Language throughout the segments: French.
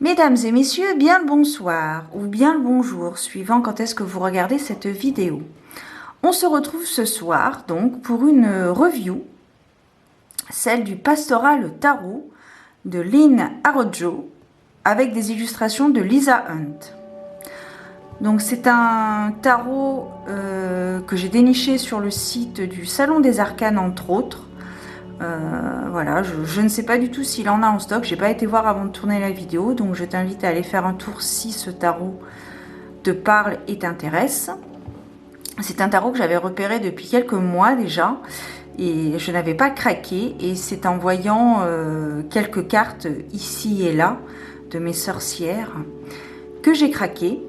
Mesdames et messieurs, bien le bonsoir ou bien le bonjour, suivant quand est-ce que vous regardez cette vidéo. On se retrouve ce soir donc pour une review, celle du Pastoral Tarot de Lynn Arojo avec des illustrations de Lisa Hunt. Donc c'est un tarot que j'ai déniché sur le site du Salon des Arcanes entre autres. Voilà, je ne sais pas du tout s'il en a en stock, j'ai pas été voir avant de tourner la vidéo, donc je t'invite à aller faire un tour si ce tarot te parle et t'intéresse. C'est un tarot que j'avais repéré depuis quelques mois déjà et je n'avais pas craqué, et c'est en voyant quelques cartes ici et là de mes sorcières que j'ai craqué.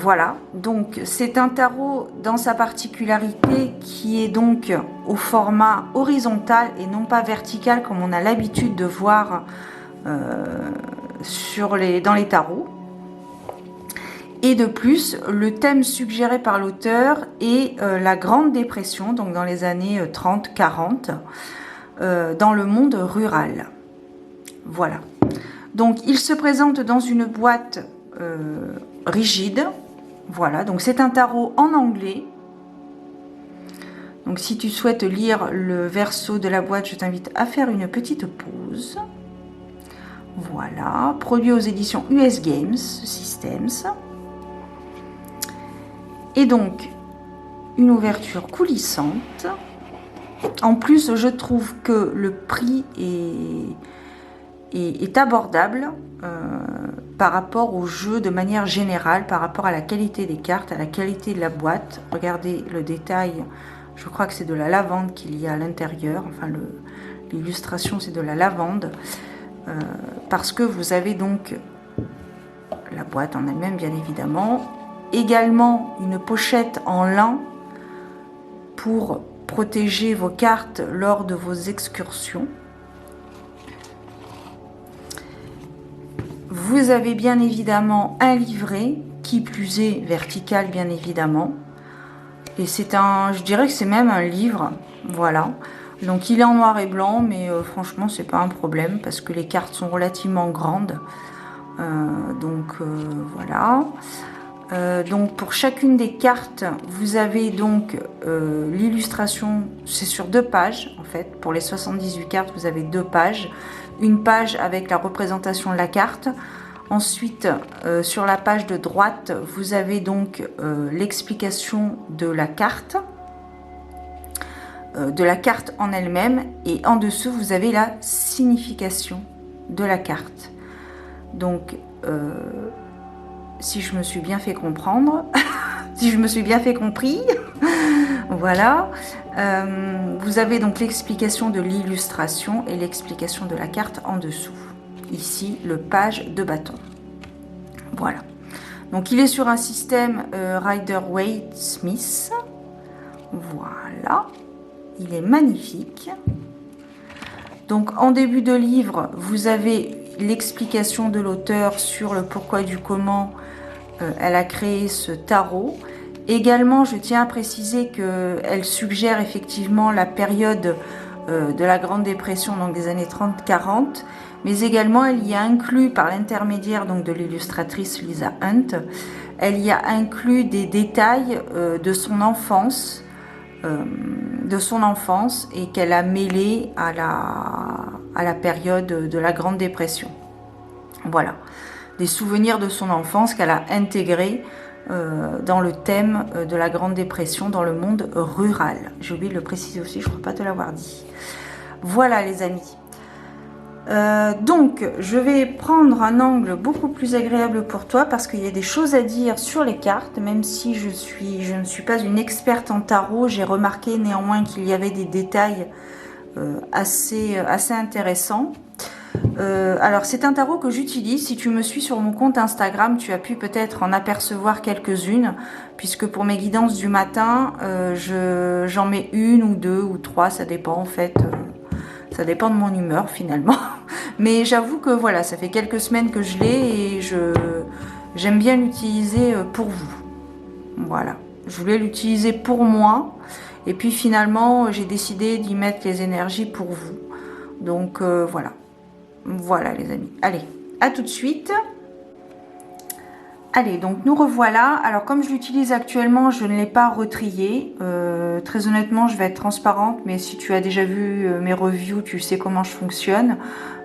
Voilà, donc c'est un tarot dans sa particularité qui est donc au format horizontal et non pas vertical comme on a l'habitude de voir dans les tarots. Et de plus, le thème suggéré par l'auteur est la Grande Dépression, donc dans les années 30-40, dans le monde rural. Voilà, donc il se présente dans une boîte rigide. Voilà, donc c'est un tarot en anglais. Donc si tu souhaites lire le verso de la boîte, je t'invite à faire une petite pause. Voilà, produit aux éditions US Games Systems. Et donc une ouverture coulissante. En plus, je trouve que le prix est abordable par rapport au jeu de manière générale, par rapport à la qualité des cartes, à la qualité de la boîte. Regardez le détail, je crois que c'est de la lavande qu'il y a à l'intérieur, enfin l'illustration c'est de la lavande, parce que vous avez donc la boîte en elle-même bien évidemment, également une pochette en lin pour protéger vos cartes lors de vos excursions. Vous avez bien évidemment un livret, qui plus est vertical bien évidemment. Et c'est je dirais que c'est même un livre, voilà. Donc il est en noir et blanc, mais franchement c'est pas un problème parce que les cartes sont relativement grandes. Voilà. Donc pour chacune des cartes, vous avez donc l'illustration, c'est sur 2 pages en fait. Pour les 78 cartes, vous avez 2 pages. Une page avec la représentation de la carte. Ensuite, sur la page de droite, vous avez donc l'explication de la carte en elle-même. Et en dessous, vous avez la signification de la carte. Donc, si je me suis bien fait comprendre, si je me suis bien fait compris, voilà. Vous avez donc l'explication de l'illustration et l'explication de la carte en dessous. Ici, le page de bâton. Voilà. Donc, il est sur un système Rider-Waite-Smith. Voilà. Il est magnifique. Donc, en début de livre, vous avez l'explication de l'auteur sur le pourquoi du comment elle a créé ce tarot. Également, je tiens à préciser qu'elle suggère effectivement la période de la Grande Dépression, donc des années 30-40, mais également elle y a inclus, par l'intermédiaire donc de l'illustratrice Lisa Hunt, elle y a inclus des détails de son enfance, et qu'elle a mêlé à la période de la Grande Dépression. Voilà, des souvenirs de son enfance qu'elle a intégrés dans le thème de la Grande Dépression dans le monde rural. J'ai oublié de le préciser aussi, je ne crois pas te l'avoir dit. Voilà les amis. Donc je vais prendre un angle beaucoup plus agréable pour toi parce qu'il y a des choses à dire sur les cartes, même si je ne suis pas une experte en tarot. J'ai remarqué néanmoins qu'il y avait des détails assez intéressants. Alors c'est un tarot que j'utilise. Si tu me suis sur mon compte Instagram, tu as pu peut-être en apercevoir quelques-unes, puisque pour mes guidances du matin, j'en mets 1 ou 2 ou 3, ça dépend en fait. Ça dépend de mon humeur finalement. Mais j'avoue que voilà, ça fait quelques semaines que je l'ai et j'aime bien l'utiliser pour vous. Voilà, je voulais l'utiliser pour moi et puis finalement j'ai décidé d'y mettre les énergies pour vous. Donc voilà. Voilà les amis. Allez, à tout de suite. Allez, donc nous revoilà. Alors comme je l'utilise actuellement, je ne l'ai pas retrié. Très honnêtement, je vais être transparente, mais si tu as déjà vu mes reviews, tu sais comment je fonctionne.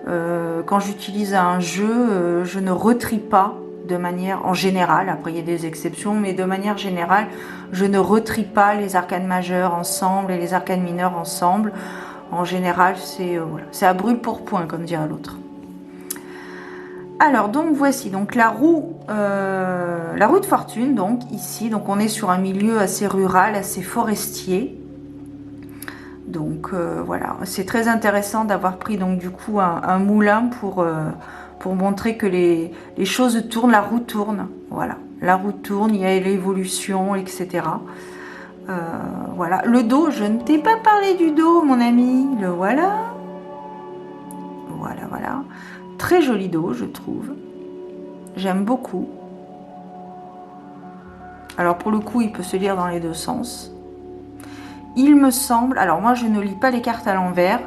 Quand j'utilise un jeu, je ne retrie pas de manière en général. Après, il y a des exceptions, mais de manière générale, je ne retrie pas les arcanes majeures ensemble et les arcanes mineures ensemble. En général, c'est voilà, c'est à brûle pour point, comme dirait l'autre. Alors donc voici donc la roue de fortune, donc ici, donc on est sur un milieu assez rural, assez forestier. Donc voilà, c'est très intéressant d'avoir pris donc du coup un moulin pour montrer que les choses tournent, la roue tourne. Voilà, la roue tourne, il y a l'évolution, etc. Voilà, le dos, je ne t'ai pas parlé du dos, mon ami. Le voilà. Voilà, voilà. Très joli dos, je trouve. J'aime beaucoup. Alors pour le coup, il peut se lire dans les deux sens. Il me semble, alors moi je ne lis pas les cartes à l'envers,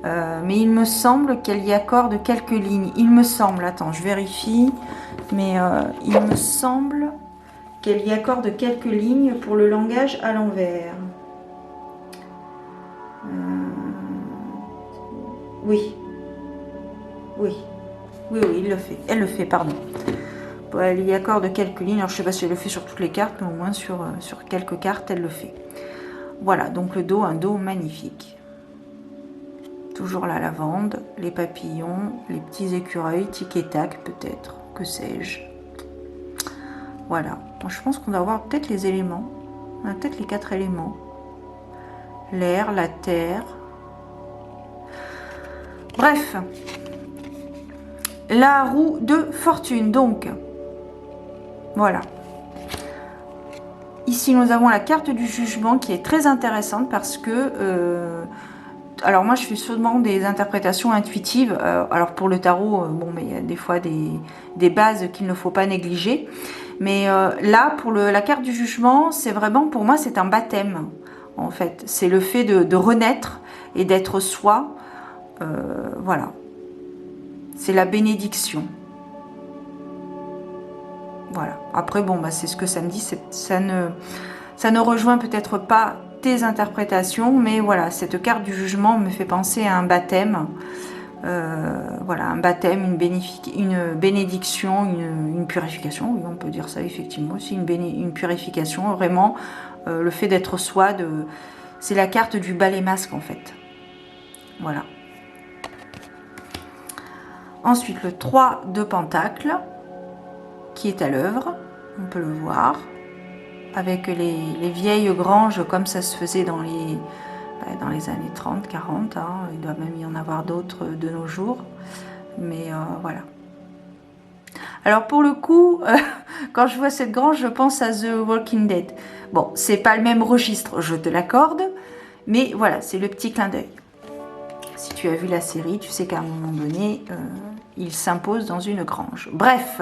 mais il me semble qu'elle y accorde quelques lignes. Il me semble, attends, je vérifie, mais il me semble qu'elle y accorde quelques lignes pour le langage à l'envers. Oui. Oui. Oui, oui, il le fait. Elle le fait, pardon. Elle y accorde quelques lignes. Alors, je ne sais pas si elle le fait sur toutes les cartes, mais au moins sur quelques cartes, elle le fait. Voilà, donc le dos, un dos magnifique. Toujours la lavande, les papillons, les petits écureuils, tic et tac peut-être, que sais-je. Voilà, moi, je pense qu'on va avoir peut-être les éléments. On a peut-être les 4 éléments. L'air, la terre. Bref. La roue de fortune, donc. Voilà. Ici, nous avons la carte du jugement qui est très intéressante parce que... alors moi, je fais souvent des interprétations intuitives. Alors pour le tarot, bon, mais il y a des fois des bases qu'il ne faut pas négliger. Mais là, pour la carte du jugement, c'est vraiment, pour moi, c'est un baptême, en fait. C'est le fait de renaître et d'être soi. Voilà. C'est la bénédiction. Voilà. Après, bon, bah, c'est ce que ça me dit. Ça ne rejoint peut-être pas tes interprétations, mais voilà, cette carte du jugement me fait penser à un baptême. Voilà, un baptême, une bénédiction, une purification, oui, on peut dire ça effectivement aussi, une purification, vraiment, le fait d'être soi, c'est la carte du balai masque en fait. Voilà. Ensuite, le 3 de Pentacles, qui est à l'œuvre, on peut le voir, avec les vieilles granges comme ça se faisait dans les années 30, 40, hein. Il doit même y en avoir d'autres de nos jours, mais voilà. Alors pour le coup, quand je vois cette grange, je pense à The Walking Dead. Bon, c'est pas le même registre, je te l'accorde, mais voilà, c'est le petit clin d'œil. Si tu as vu la série, tu sais qu'à un moment donné, il s'impose dans une grange. Bref.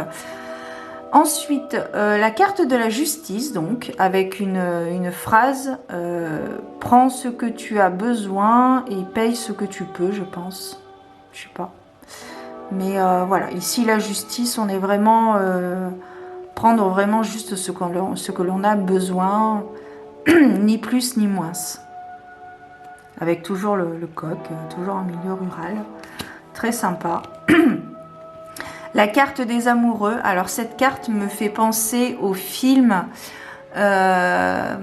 Ensuite, la carte de la justice, donc, avec une phrase « Prends ce que tu as besoin et paye ce que tu peux », je pense. Je sais pas. Mais voilà, ici, la justice, on est vraiment... prendre vraiment juste ce que l'on a besoin, ni plus ni moins. Avec toujours le coq, toujours en milieu rural. Très sympa. La carte des amoureux. Alors cette carte me fait penser au film The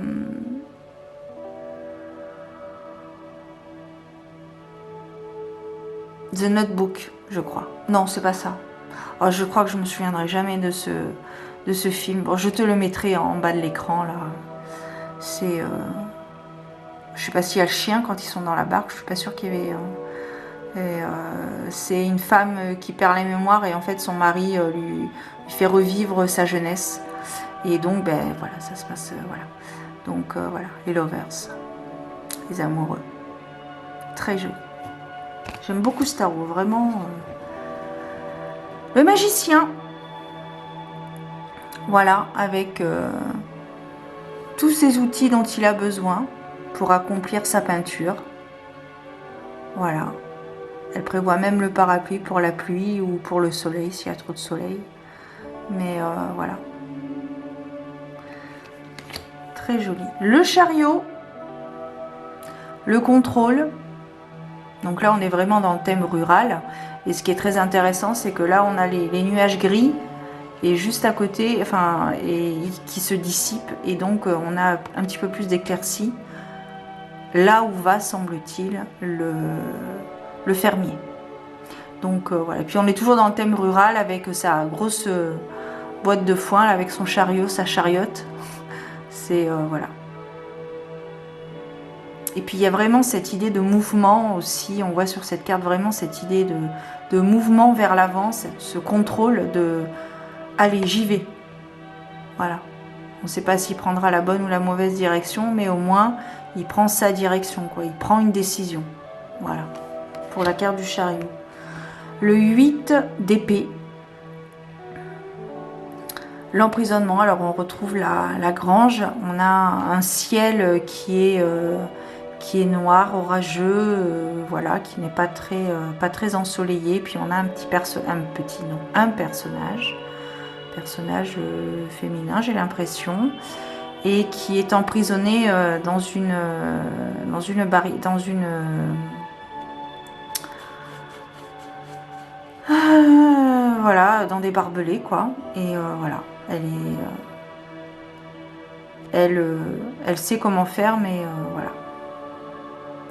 Notebook, je crois. Non, c'est pas ça. Oh, je crois que je me souviendrai jamais de ce film. Bon, je te le mettrai en bas de l'écran là. C'est je sais pas s'il y a le chien quand ils sont dans la barque. Je suis pas sûre qu'il y avait. C'est une femme qui perd la mémoire et en fait son mari lui fait revivre sa jeunesse et donc ben voilà, ça se passe voilà, donc voilà, les lovers, les amoureux, très joli. J'aime beaucoup ce tarot, vraiment. Le magicien, voilà, avec tous ces outils dont il a besoin pour accomplir sa peinture. Voilà. Elle prévoit même le parapluie pour la pluie ou pour le soleil, s'il y a trop de soleil. Mais voilà. Très joli. Le chariot, le contrôle. Donc là, on est vraiment dans le thème rural. Et ce qui est très intéressant, c'est que là, on a les nuages gris et juste à côté, enfin, et qui se dissipent. Et donc, on a un petit peu plus d'éclaircie. Là où va, semble-t-il, le fermier. Donc voilà. Et puis on est toujours dans le thème rural avec sa grosse boîte de foin, là, avec son chariot, sa chariote. C'est voilà. Et puis il y a vraiment cette idée de mouvement aussi. On voit sur cette carte vraiment cette idée de mouvement vers l'avant, ce contrôle de allez, j'y vais. Voilà. On ne sait pas s'il prendra la bonne ou la mauvaise direction, mais au moins il prend sa direction, quoi. Il prend une décision. Voilà. Pour la carte du chariot. Le 8 d'épée. L'emprisonnement, alors on retrouve la grange, on a un ciel qui est noir, orageux, voilà, qui n'est pas très ensoleillé, puis on a un personnage féminin, j'ai l'impression, et qui est emprisonné voilà, dans des barbelés, quoi, et voilà. Elle sait comment faire, mais voilà.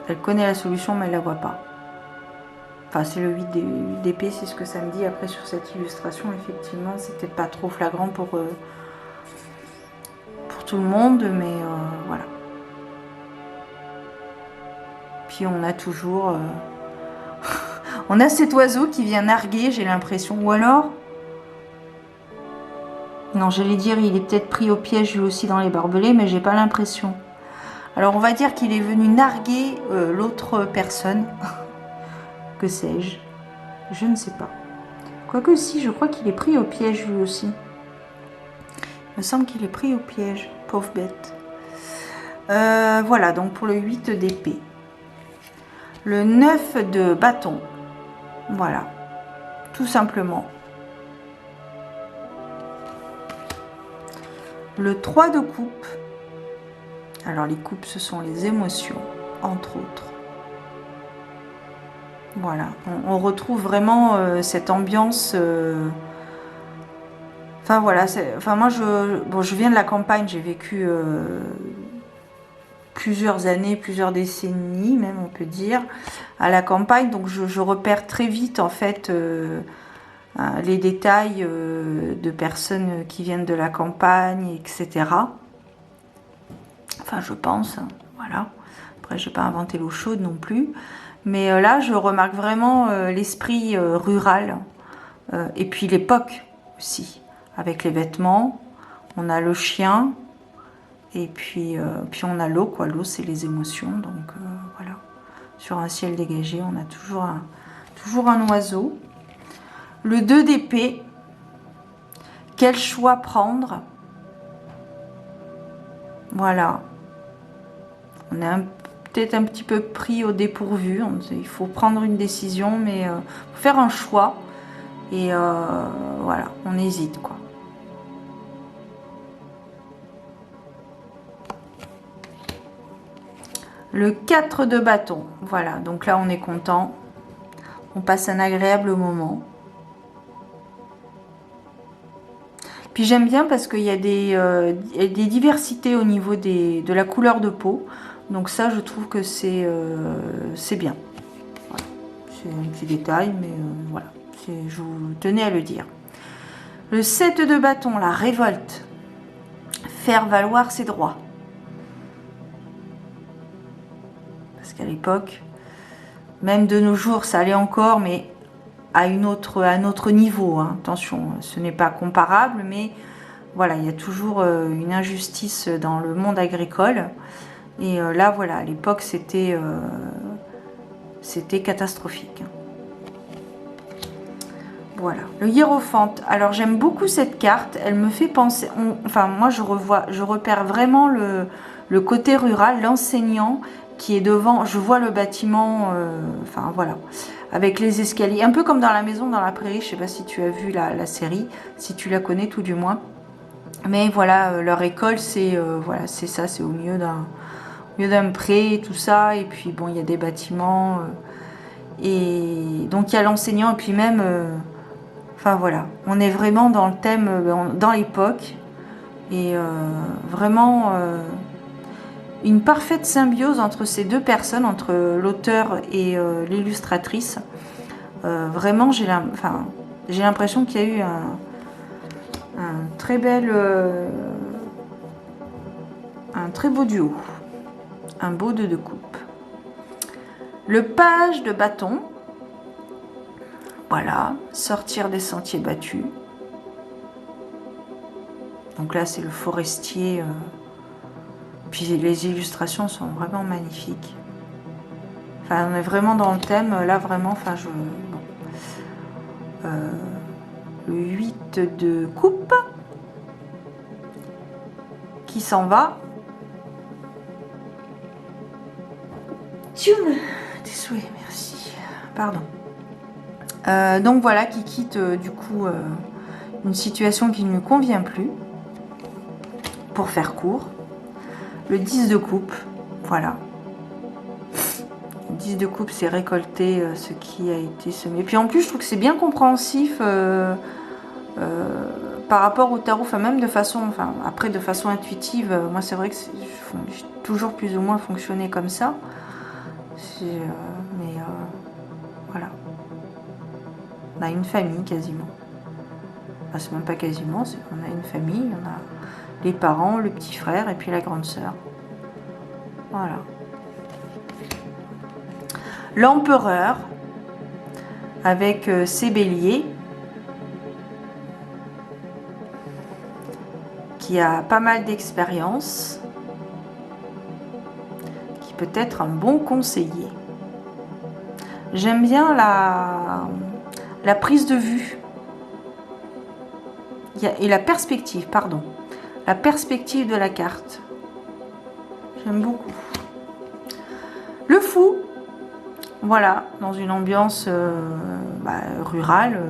Elle connaît la solution, mais elle la voit pas. Enfin, c'est le 8 d'épée, c'est ce que ça me dit. Après, sur cette illustration, effectivement, c'est peut-être pas trop flagrant pour tout le monde, mais voilà. Puis on a toujours... on a cet oiseau qui vient narguer, j'ai l'impression. Ou alors... Non, j'allais dire, il est peut-être pris au piège lui aussi dans les barbelés, mais j'ai pas l'impression. Alors, on va dire qu'il est venu narguer l'autre personne. Que sais-je? Je ne sais pas. Quoique si, je crois qu'il est pris au piège lui aussi. Il me semble qu'il est pris au piège. Pauvre bête. Voilà, donc pour le 8 d'épée. Le 9 de bâton. Voilà. Tout simplement. Le 3 de coupe. Alors les coupes, ce sont les émotions, entre autres. Voilà, on retrouve vraiment cette ambiance. Enfin voilà, moi je viens de la campagne, j'ai vécu plusieurs années, plusieurs décennies même on peut dire, à la campagne, donc je repère très vite en fait les détails de personnes qui viennent de la campagne, etc. Enfin je pense, voilà. Après je n'ai pas inventé l'eau chaude non plus. Mais là, je remarque vraiment l'esprit rural et puis l'époque aussi. Avec les vêtements, on a le chien et puis on a l'eau, quoi. L'eau, c'est les émotions. Donc voilà. Sur un ciel dégagé, on a toujours un oiseau. Le 2 d'épée. Quel choix prendre? Voilà. On est peut-être un petit peu pris au dépourvu. Il faut prendre une décision, mais faire un choix. Et voilà, on hésite, quoi. Le 4 de bâton. Voilà, donc là, on est content. On passe un agréable moment. Puis j'aime bien parce qu'il y a des diversités au niveau de la couleur de peau. Donc ça, je trouve que c'est bien. Voilà. C'est un petit détail, mais voilà. Je vous tenais à le dire. Le 7 de bâton, la révolte. Faire valoir ses droits. Parce qu'à l'époque, même de nos jours, ça allait encore, mais à un autre niveau. Hein. Attention, ce n'est pas comparable, mais voilà, il y a toujours une injustice dans le monde agricole. Et là, voilà, à l'époque, c'était catastrophique. Voilà, le hiérophante. Alors, j'aime beaucoup cette carte. Elle me fait penser... enfin, moi, je repère vraiment le côté rural, l'enseignant qui est devant. Je vois le bâtiment... enfin, voilà. avec les escaliers, un peu comme dans La Maison dans la Prairie. Je sais pas si tu as vu la série, si tu la connais tout du moins. Mais voilà, leur école, c'est voilà, c'est ça, c'est au milieu d'un pré et tout ça. Et puis bon, il y a des bâtiments. Et donc il y a l'enseignant et puis même... enfin voilà, on est vraiment dans le thème, dans l'époque. Et vraiment une parfaite symbiose entre ces deux personnes, entre l'auteur et l'illustratrice. Vraiment, j'ai l'impression qu'il y a eu un très bel... un très beau duo. Un beau 2 de coupe. Le page de bâton. Voilà, sortir des sentiers battus. Donc là, c'est le forestier. Puis les illustrations sont vraiment magnifiques. Enfin, on est vraiment dans le thème. Là, vraiment, enfin, bon. Le 8 de coupe. Qui s'en va. Tchoum, tes souhaits, merci. Pardon. Donc voilà, qui quitte du coup une situation qui ne lui convient plus. Pour faire court. Le 10 de coupe, voilà. Le 10 de coupe, c'est récolter ce qui a été semé. Et puis en plus, je trouve que c'est bien compréhensif par rapport au tarot, enfin même de façon, enfin après de façon intuitive. Moi, c'est vrai que j'ai toujours plus ou moins fonctionné comme ça. Mais voilà. On a une famille quasiment. Enfin, c'est même pas quasiment, c'est qu'on a une famille, on a les parents, le petit frère et puis la grande sœur. Voilà. L'empereur avec ses béliers qui a pas mal d'expérience, qui peut être un bon conseiller. J'aime bien la prise de vue et la perspective, pardon. La perspective de la carte. J'aime beaucoup. Le fou, voilà, dans une ambiance rurale,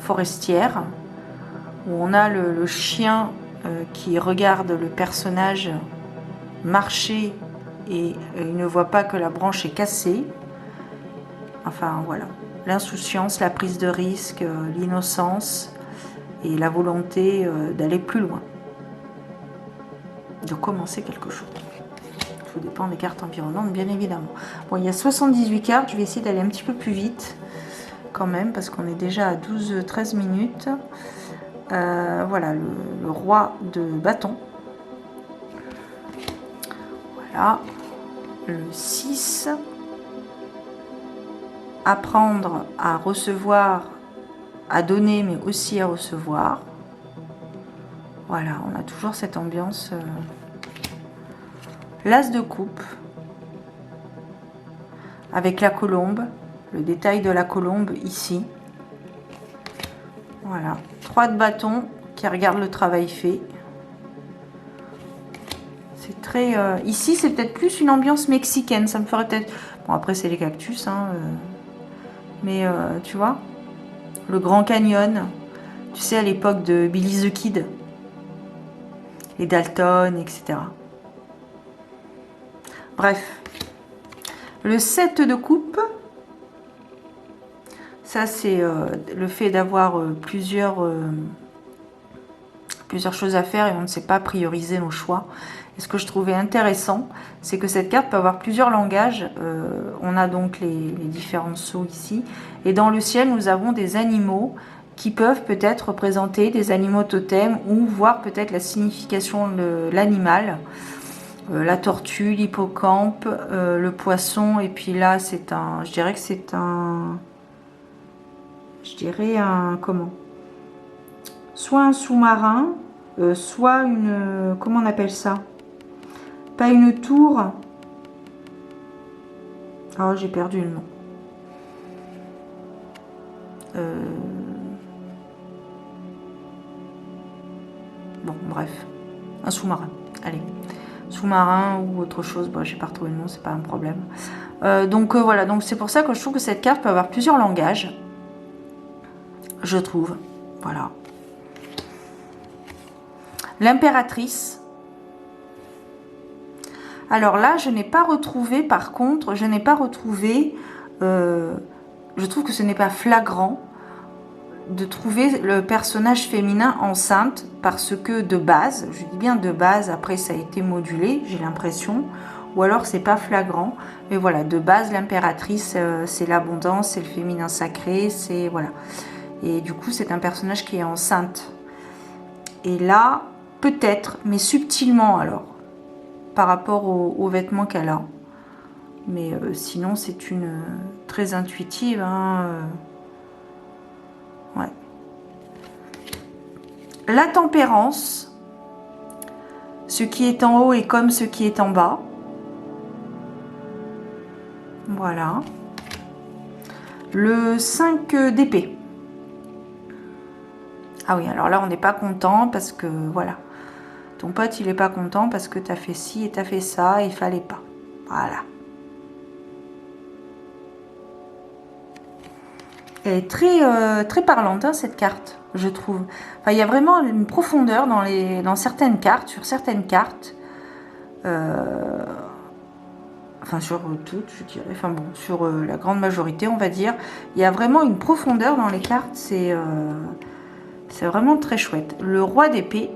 forestière, où on a le chien qui regarde le personnage marcher et il ne voit pas que la branche est cassée. Enfin voilà, l'insouciance, la prise de risque, l'innocence et la volonté d'aller plus loin, de commencer quelque chose. Tout dépend des cartes environnantes, bien évidemment. Bon, il y a 78 cartes, je vais essayer d'aller un petit peu plus vite, quand même, parce qu'on est déjà à 12-13 minutes. Voilà, le roi de bâton. Voilà, le 6. Apprendre à recevoir, à donner, mais aussi à recevoir. Voilà, on a toujours cette ambiance... L'as de coupe, avec la colombe, le détail de la colombe ici. Voilà, 3 de bâton qui regarde le travail fait. C'est très... ici, c'est peut-être plus une ambiance mexicaine, ça me ferait peut-être... Bon, après, c'est les cactus, hein, mais tu vois, le Grand Canyon, tu sais, à l'époque de Billy the Kid, les Dalton, etc. Bref, le 7 de coupe, ça c'est le fait d'avoir plusieurs choses à faire et on ne sait pas prioriser nos choix. Et ce que je trouvais intéressant, c'est que cette carte peut avoir plusieurs langages. On a donc les différents sceaux ici. Et dans le ciel, nous avons des animaux qui peuvent peut-être représenter des animaux totems ou voir peut-être la signification de l'animal. La tortue, l'hippocampe, le poisson, et puis là c'est un, je dirais que c'est un, comment, soit un sous-marin, soit une, comment on appelle ça, pas une tour, oh j'ai perdu le nom, bon bref, un sous-marin, allez. Sous-marin ou autre chose, bon, j'ai pas retrouvé le nom, c'est pas un problème. Donc voilà, donc c'est pour ça que je trouve que cette carte peut avoir plusieurs langages. Je trouve. Voilà. L'impératrice. Alors là, je n'ai pas retrouvé, par contre, je n'ai pas retrouvé, je trouve que ce n'est pas flagrant de trouver le personnage féminin enceinte parce que de base, je dis bien de base, après ça a été modulé, j'ai l'impression, ou alors c'est pas flagrant, mais voilà, de base l'impératrice c'est l'abondance, c'est le féminin sacré, c'est voilà, et du coup c'est un personnage qui est enceinte, et là peut-être, mais subtilement alors, par rapport aux vêtements qu'elle a, mais sinon c'est une très intuitive, hein, ouais. La tempérance, ce qui est en haut est comme ce qui est en bas. Voilà. Le 5 d'épée. Ah oui, alors là, on n'est pas content parce que, voilà. Ton pote, il n'est pas content parce que tu as fait ci et tu as fait ça et il fallait pas. Voilà. Elle est très parlante, hein, cette carte, je trouve. Enfin, il y a vraiment une profondeur dans certaines cartes, sur certaines cartes. Enfin, sur toutes, je dirais. Enfin bon, sur la grande majorité, on va dire. Il y a vraiment une profondeur dans les cartes. C'est vraiment très chouette. Le roi d'épée.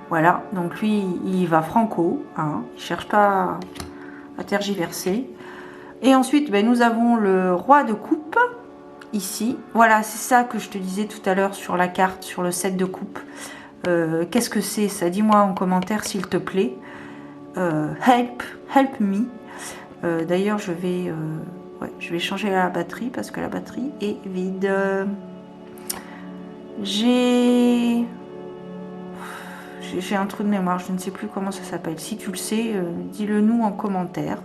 Voilà, donc lui, il va franco. Hein, il ne cherche pas à tergiverser. Et ensuite, ben, nous avons le roi de coupe, ici. Voilà, c'est ça que je te disais tout à l'heure sur la carte, sur le set de coupe. Qu'est-ce que c'est ça? Dis-moi en commentaire, s'il te plaît. Help me. D'ailleurs, je vais changer la batterie parce que la batterie est vide. J'ai un trou de mémoire, je ne sais plus comment ça s'appelle. Si tu le sais, dis-le nous en commentaire.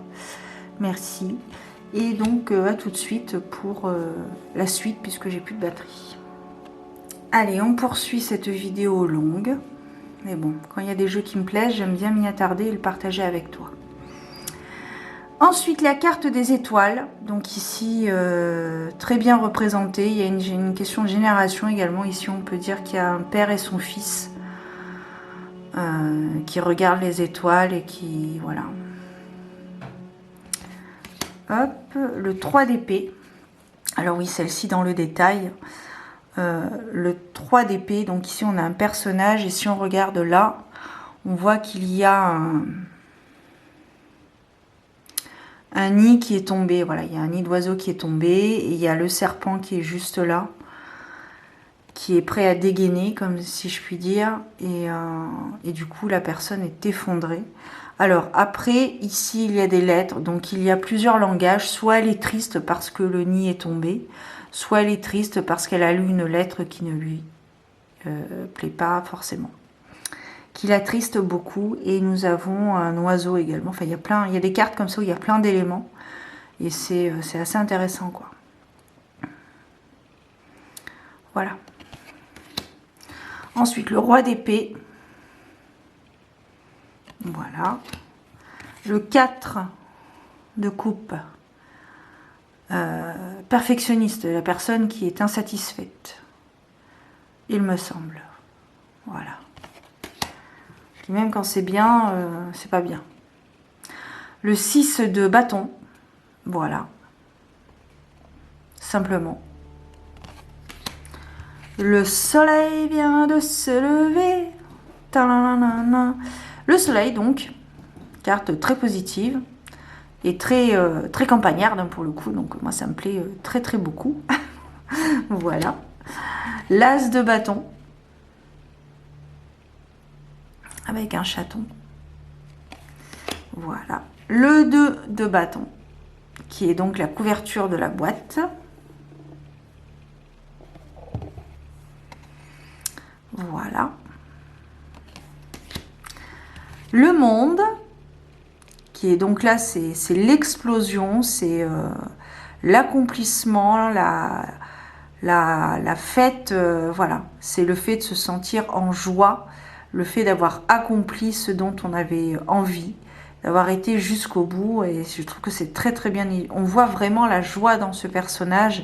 Merci. Et donc, à tout de suite pour la suite, puisque j'ai plus de batterie. Allez, on poursuit cette vidéo longue. Mais bon, quand il y a des jeux qui me plaisent, j'aime bien m'y attarder et le partager avec toi. Ensuite, la carte des étoiles. Donc ici, très bien représentée. Il y a une question de génération également. Ici, on peut dire qu'il y a un père et son fils qui regardent les étoiles et qui... Voilà. Hop, le 3 d'épée. Alors oui, celle-ci dans le détail. Le 3 d'épée. Donc ici, on a un personnage. Et si on regarde là, on voit qu'il y a un nid qui est tombé. Voilà, il y a un nid d'oiseau qui est tombé. Et il y a le serpent qui est juste là, qui est prêt à dégainer, comme si je puis dire. Et du coup, la personne est effondrée. Alors, après, ici, il y a des lettres. Donc, il y a plusieurs langages. Soit elle est triste parce que le nid est tombé, soit elle est triste parce qu'elle a lu une lettre qui ne lui plaît pas forcément, qui l'attriste beaucoup. Et nous avons un oiseau également. Enfin, il y a des cartes comme ça où il y a plein d'éléments. Et c'est assez intéressant, quoi. Voilà. Ensuite, le roi d'épée. Voilà. Le 4 de coupe. Perfectionniste, la personne qui est insatisfaite. Il me semble. Voilà. Et même quand c'est bien, c'est pas bien. Le 6 de bâton. Voilà. Simplement. Le soleil vient de se lever. Le soleil, donc, carte très positive et très campagnarde, hein, pour le coup. Donc, moi, ça me plaît très beaucoup. Voilà. L'as de bâton. Avec un chaton. Voilà. Le 2 de bâton, qui est donc la couverture de la boîte. Voilà. Le monde, qui est donc là, c'est l'explosion, c'est l'accomplissement, la fête, voilà. C'est le fait de se sentir en joie, le fait d'avoir accompli ce dont on avait envie. d'avoir été jusqu'au bout, et je trouve que c'est très très bien. On voit vraiment la joie dans ce personnage,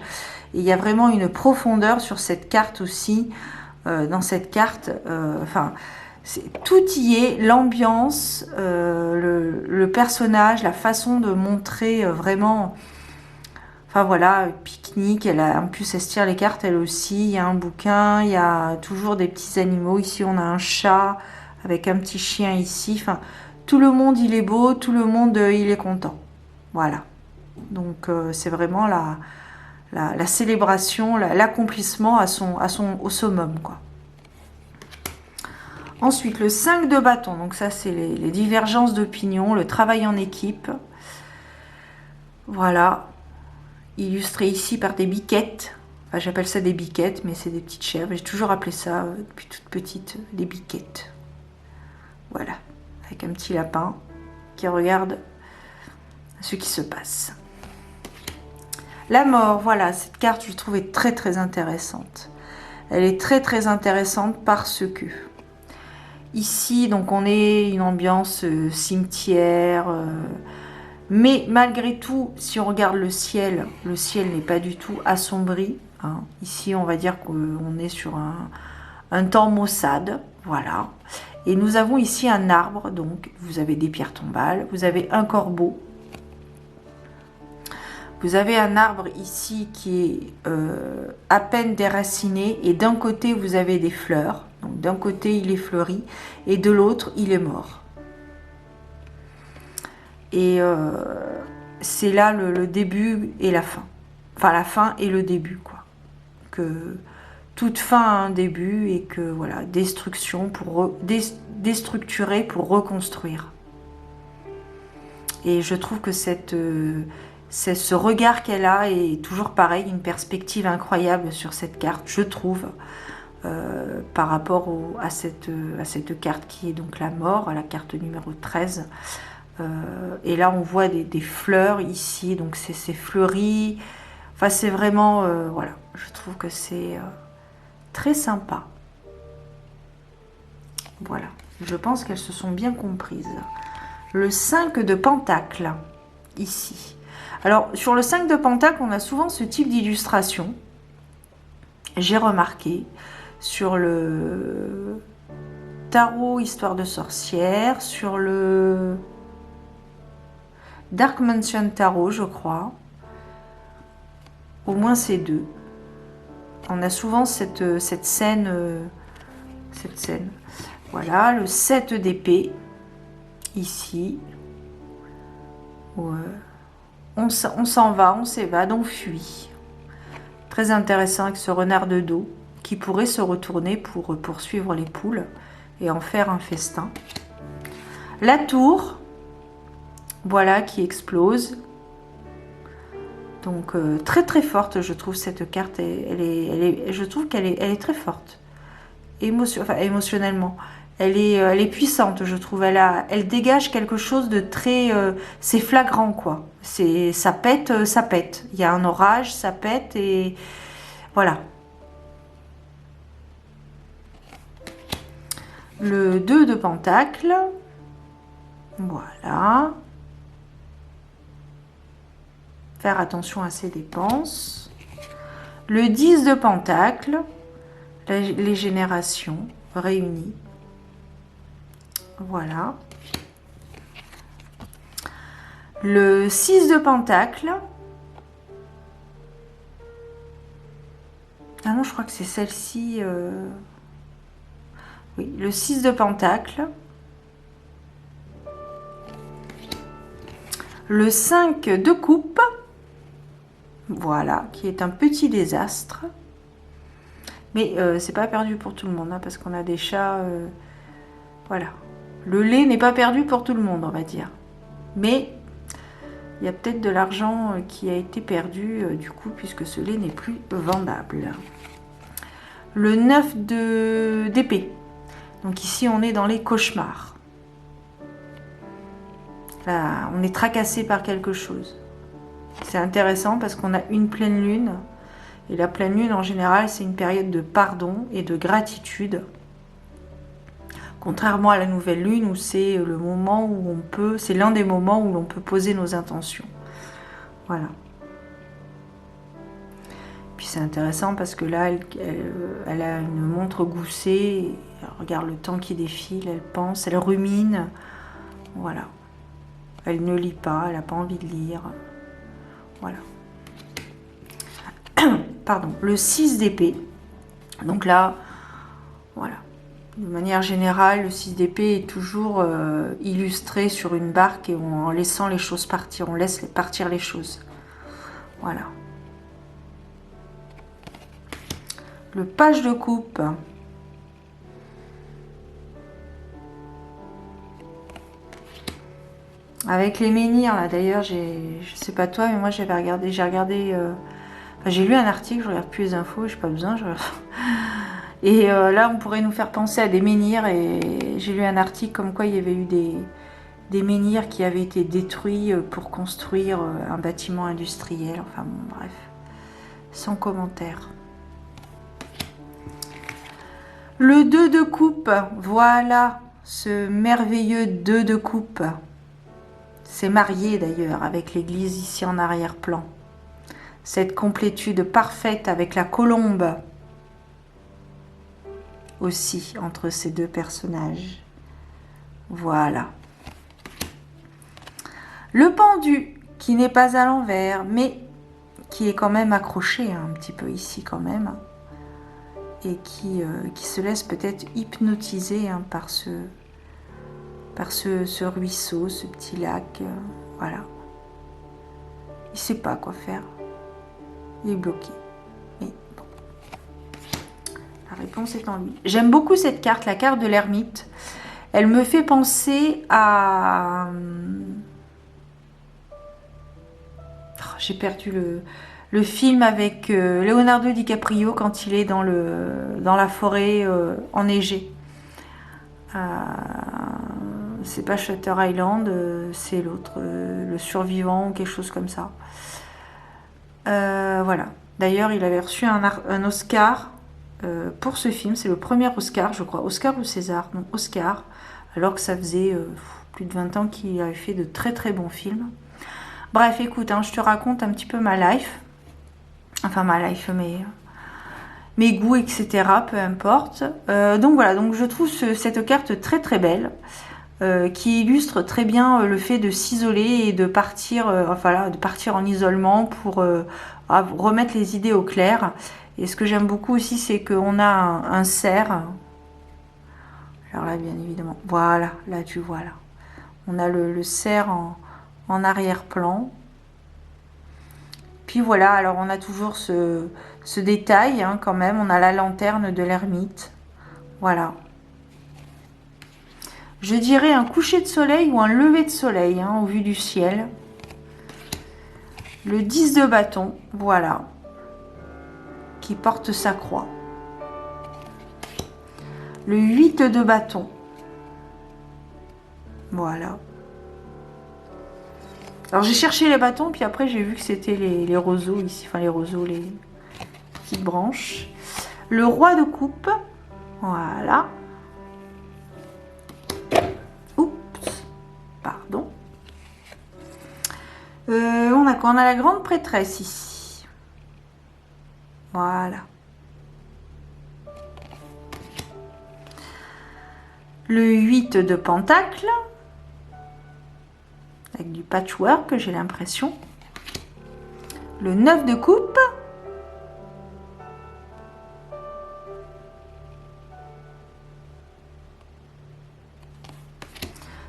et il y a vraiment une profondeur sur cette carte aussi, dans cette carte, enfin, tout y est, l'ambiance, le personnage, la façon de montrer vraiment, enfin voilà, pique-nique, en plus elle se tire les cartes elle aussi, il y a un bouquin, il y a toujours des petits animaux, ici on a un chat, avec un petit chien ici, enfin, tout le monde il est beau, tout le monde il est content, voilà, donc c'est vraiment la célébration, l'accomplissement au summum, quoi. Ensuite, le 5 de bâton, donc ça c'est les divergences d'opinion, le travail en équipe. Voilà, illustré ici par des biquettes. Enfin, j'appelle ça des biquettes, mais c'est des petites chèvres. J'ai toujours appelé ça, depuis toute petite, des biquettes. Voilà, avec un petit lapin qui regarde ce qui se passe. La mort, voilà, cette carte je trouve est très très intéressante. Elle est très très intéressante parce que ici, donc on est une ambiance cimetière, mais malgré tout, si on regarde le ciel n'est pas du tout assombri, hein. Ici, on va dire qu'on est sur un temps maussade, voilà. Et nous avons ici un arbre, donc vous avez des pierres tombales, vous avez un corbeau, vous avez un arbre ici qui est à peine déraciné, et d'un côté vous avez des fleurs, donc d'un côté il est fleuri, et de l'autre il est mort. Et c'est là le début et la fin. Enfin, la fin et le début, quoi. Que toute fin a un début, et que, voilà, destruction pour déstructurer pour reconstruire. Et je trouve que ce regard qu'elle a est toujours pareil, une perspective incroyable sur cette carte, je trouve, par rapport à cette carte qui est donc la mort, à la carte numéro 13. Et là on voit des fleurs ici, donc c'est fleuri, enfin c'est vraiment, voilà, je trouve que c'est très sympa. Voilà, je pense qu'elles se sont bien comprises. Le 5 de Pentacle, ici. Alors sur le 5 de Pentacle, on a souvent ce type d'illustration, j'ai remarqué, sur le tarot Histoire de sorcière, sur le Dark Mansion Tarot, je crois. Au moins ces deux. On a souvent cette scène. Voilà, le 7 d'épée. Ici. Ouais. On s'en va, on s'évade, on fuit. Très intéressant avec ce renard de dos qui pourrait se retourner pour poursuivre les poules et en faire un festin. La tour. Voilà, qui explose. Donc très très forte, je trouve cette carte. Je trouve qu'elle est très forte, émotionnellement. Elle est puissante, je trouve. Elle dégage quelque chose de très, c'est flagrant, quoi. Ça pète, ça pète. Il y a un orage, ça pète, et voilà. Le 2 de Pentacle. Voilà. Faire attention à ses dépenses. Le 10 de Pentacle, les générations réunies. Voilà. Le 6 de Pentacle. Ah non, je crois que c'est celle-ci. Oui, le 6 de Pentacle. Le 5 de Coupe. Voilà, qui est un petit désastre. Mais c'est pas perdu pour tout le monde, hein, parce qu'on a des chats. Voilà. Le lait n'est pas perdu pour tout le monde, on va dire. Mais il y a peut-être de l'argent qui a été perdu, du coup, puisque ce lait n'est plus vendable. Le 9 d'épée. Donc ici, on est dans les cauchemars. Là, on est tracassé par quelque chose. C'est intéressant parce qu'on a une pleine lune. Et la pleine lune, en général, c'est une période de pardon et de gratitude Contrairement à la nouvelle lune où c'est le moment où on peut, c'est l'un des moments où l'on peut poser nos intentions. Voilà. Puis c'est intéressant parce que là, elle a une montre goussée, elle regarde le temps qui défile, elle pense, elle rumine. Voilà. Elle ne lit pas, elle n'a pas envie de lire. Voilà. Pardon. Le 6 d'épée. Donc là, voilà. De manière générale, le 6 d'épée est toujours illustré sur une barque et en laissant les choses partir. On laisse partir les choses. Voilà. Le page de coupe. Avec les menhirs, là, d'ailleurs, je sais pas toi, mais moi j'ai regardé, enfin, j'ai lu un article, je regarde plus les infos, j'ai pas besoin. Et là, on pourrait nous faire penser à des menhirs, et j'ai lu un article comme quoi il y avait eu des menhirs qui avaient été détruits pour construire un bâtiment industriel. Enfin bon, bref, sans commentaire. Le 2 de coupe, voilà, ce merveilleux 2 de coupe. C'est marié d'ailleurs avec l'église ici en arrière-plan. Cette complétude parfaite avec la colombe aussi entre ces deux personnages. Voilà. Le pendu qui n'est pas à l'envers mais qui est quand même accroché un petit peu ici quand même et qui se laisse peut-être hypnotiser par ce ruisseau, ce petit lac. Voilà. Il ne sait pas quoi faire. Il est bloqué. Mais bon. La réponse est en lui. J'aime beaucoup cette carte, la carte de l'ermite. Elle me fait penser à... Oh, j'ai perdu le film avec Leonardo DiCaprio quand il est dans la forêt enneigée. C'est pas Shutter Island, c'est l'autre, le survivant ou quelque chose comme ça. Voilà. D'ailleurs, il avait reçu un Oscar pour ce film. C'est le premier Oscar, je crois. Oscar ou César? Non, Oscar. Alors que ça faisait plus de 20 ans qu'il avait fait de très très bons films. Bref, écoute, hein, je te raconte un petit peu ma life. Enfin, ma life, mes goûts, etc. Peu importe. Donc voilà, donc je trouve cette carte très très belle. Qui illustre très bien le fait de s'isoler et de partir, de partir en isolement pour remettre les idées au clair. Et ce que j'aime beaucoup aussi, c'est qu'on a un cerf. Alors là, bien évidemment, voilà, là tu vois là. On a le cerf en arrière-plan. Puis voilà, alors on a toujours ce détail hein, quand même. On a la lanterne de l'ermite. Voilà. Je dirais un coucher de soleil ou un lever de soleil hein, au vu du ciel. Le 10 de bâton, voilà, qui porte sa croix. Le 8 de bâton, voilà. Alors j'ai cherché les bâtons, puis après j'ai vu que c'était les roseaux ici, enfin les roseaux, les petites branches. Le roi de coupe, voilà. Pardon. On a quoi? On a la grande prêtresse ici. Voilà. Le 8 de pentacle. Avec du patchwork, j'ai l'impression. Le 9 de coupe.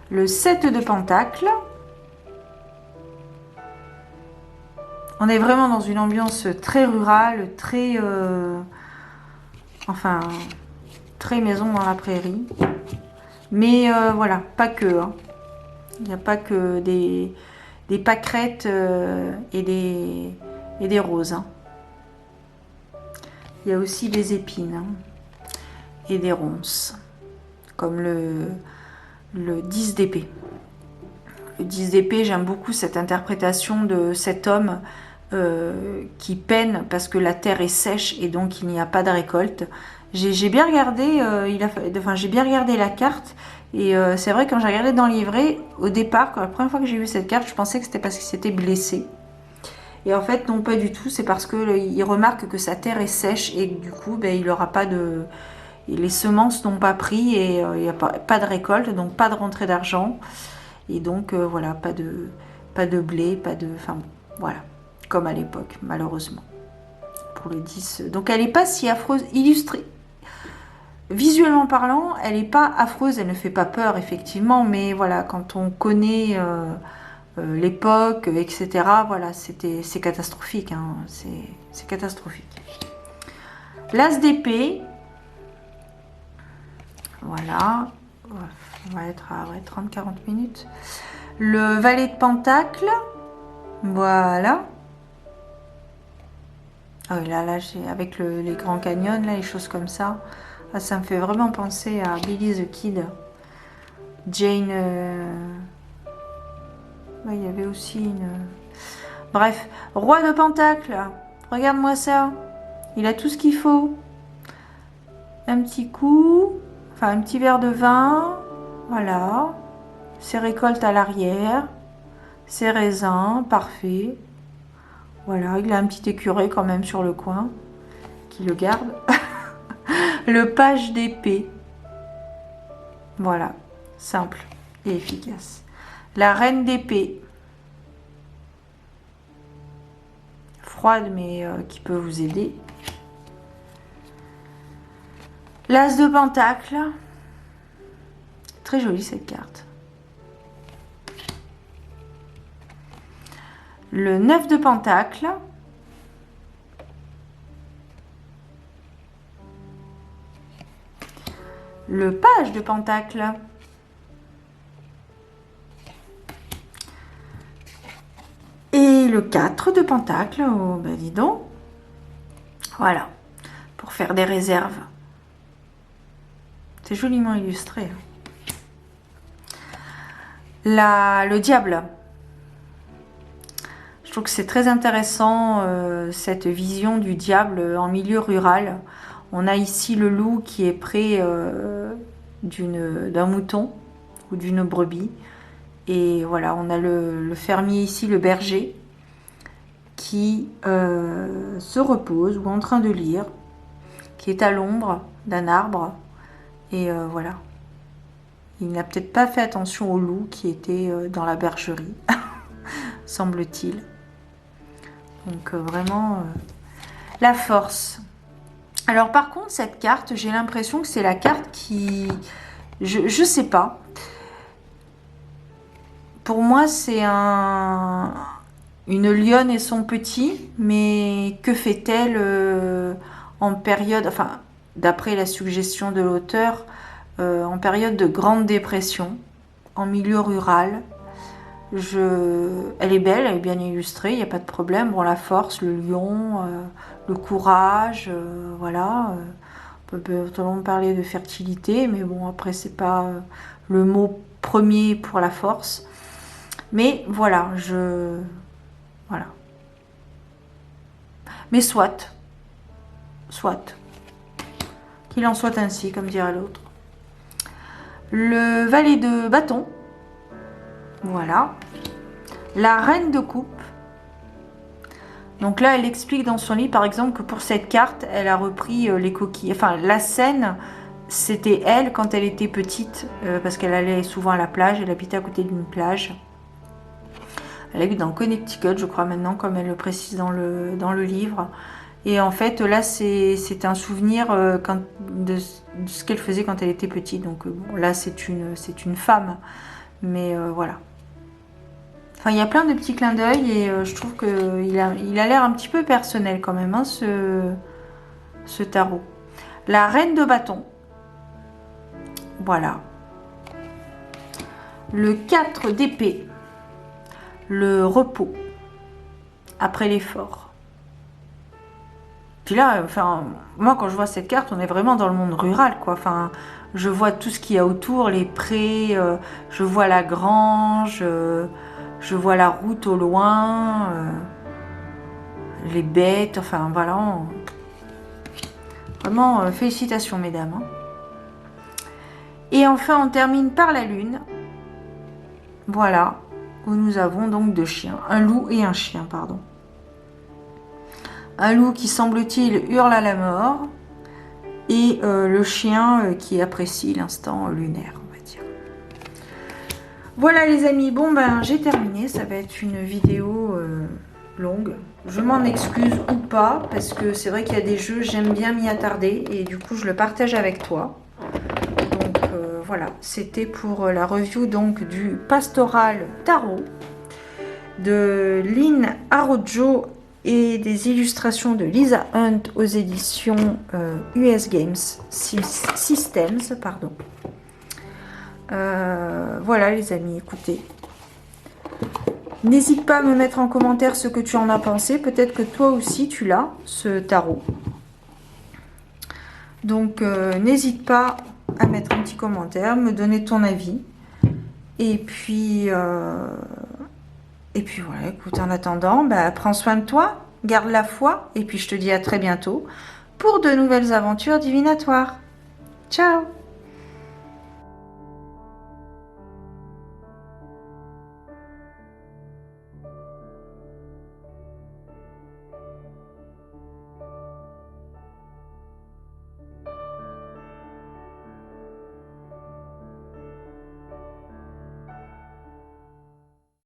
Le 7 de pentacle. On est vraiment dans une ambiance très rurale, très... enfin, très maison dans la prairie. Mais voilà, pas que. Hein. Il n'y a pas que des pâquerettes et des roses. Hein. Il y a aussi des épines hein, et des ronces, comme le 10 d'épée. Le 10 d'épée, j'aime beaucoup cette interprétation de cet homme qui peine parce que la terre est sèche et donc il n'y a pas de récolte. J'ai bien regardé, j'ai bien regardé la carte et c'est vrai quand j'ai regardé dans le livret, au départ, quand la première fois que j'ai vu cette carte, je pensais que c'était parce qu'il s'était blessé. Et en fait, non, pas du tout. C'est parce que il remarque que sa terre est sèche et du coup, ben, il n'aura pas de, les semences n'ont pas pris et il n'y a pas de récolte, donc pas de rentrée d'argent et donc voilà, pas de blé, pas de, enfin voilà, comme à l'époque, malheureusement. Pour le 10. Donc elle n'est pas si affreuse, illustrée. Visuellement parlant, elle n'est pas affreuse, elle ne fait pas peur effectivement, mais voilà, quand on connaît l'époque, etc., voilà, c'est catastrophique, hein, c'est catastrophique. L'as d'épée, voilà, on va être à 30-40 minutes. Le valet de pentacle, voilà. Ah oui, là avec les grands canyons, là, les choses comme ça, ah, ça me fait vraiment penser à Billy the Kid. Jane... Ouais, il y avait aussi une... Bref, roi de pentacle, regarde-moi ça. Il a tout ce qu'il faut. Un petit coup, enfin un petit verre de vin, voilà. Ses récoltes à l'arrière, ses raisins, parfait. Voilà, il a un petit écureuil quand même sur le coin, qui le garde. Le page d'épée. Voilà, simple et efficace. La reine d'épée. Froide mais qui peut vous aider. L'as de pentacle. Très jolie cette carte. Le 9 de pentacle. Le page de pentacle. Et le 4 de pentacle. Oh, ben dis donc. Voilà. Pour faire des réserves. C'est joliment illustré. Le diable. Je trouve que c'est très intéressant cette vision du diable en milieu rural. On a ici le loup qui est près d'un mouton ou d'une brebis. Et voilà, on a le fermier ici, le berger, qui se repose ou est en train de lire, qui est à l'ombre d'un arbre. Et voilà. Il n'a peut-être pas fait attention au loup qui était dans la bergerie, semble-t-il. Donc vraiment, la force. Alors par contre, cette carte, j'ai l'impression que c'est la carte qui... Je sais pas. Pour moi, c'est une lionne et son petit, mais que fait-elle en période... Enfin, d'après la suggestion de l'auteur, en période de grande dépression, en milieu rural. Elle est belle, elle est bien illustrée, il n'y a pas de problème. Bon, la force, le lion, le courage, voilà. On peut totalement parler de fertilité, mais bon, après, c'est pas le mot premier pour la force. Mais voilà, voilà. Mais soit. Qu'il en soit ainsi, comme dirait l'autre. Le valet de bâton. Voilà. La reine de coupe. Donc là, elle explique dans son livre, par exemple, que pour cette carte, elle a repris les coquilles. Enfin, la scène, c'était elle quand elle était petite, parce qu'elle allait souvent à la plage. Elle habitait à côté d'une plage. Elle habite dans Connecticut, je crois maintenant, comme elle le précise dans le livre. Et en fait, là, c'est un souvenir de ce qu'elle faisait quand elle était petite. Donc bon, là, c'est une femme. Mais voilà. Enfin, il y a plein de petits clins d'œil et je trouve qu'il a l'air un petit peu personnel quand même, hein, ce tarot. La reine de bâton. Voilà. Le 4 d'épée. Le repos. Après l'effort. Puis là, enfin, moi quand je vois cette carte, on est vraiment dans le monde rural, quoi. Enfin, je vois tout ce qu'il y a autour, les prés, je vois la grange, je vois la route au loin. les bêtes, enfin voilà. Vraiment, félicitations mesdames. Hein. Et enfin, on termine par la lune. Voilà, où nous avons donc 2 chiens, un loup et un chien, pardon. Un loup qui semble-t-il hurle à la mort et le chien qui apprécie l'instant lunaire, on va dire. Voilà les amis, bon ben j'ai terminé, ça va être une vidéo longue. Je m'en excuse ou pas, parce que c'est vrai qu'il y a des jeux, j'aime bien m'y attarder et du coup je le partage avec toi. Donc voilà, c'était pour la review donc du Pastoral Tarot de Lynn Arojo et des illustrations de Lisa Hunt aux éditions US Games Systems, pardon. Voilà les amis, écoutez. N'hésite pas à me mettre en commentaire ce que tu en as pensé. Peut-être que toi aussi tu l'as, ce tarot. Donc n'hésite pas à mettre un petit commentaire, me donner ton avis. Et puis voilà, écoute, en attendant, bah, prends soin de toi, garde la foi. Et puis je te dis à très bientôt pour de nouvelles aventures divinatoires. Ciao!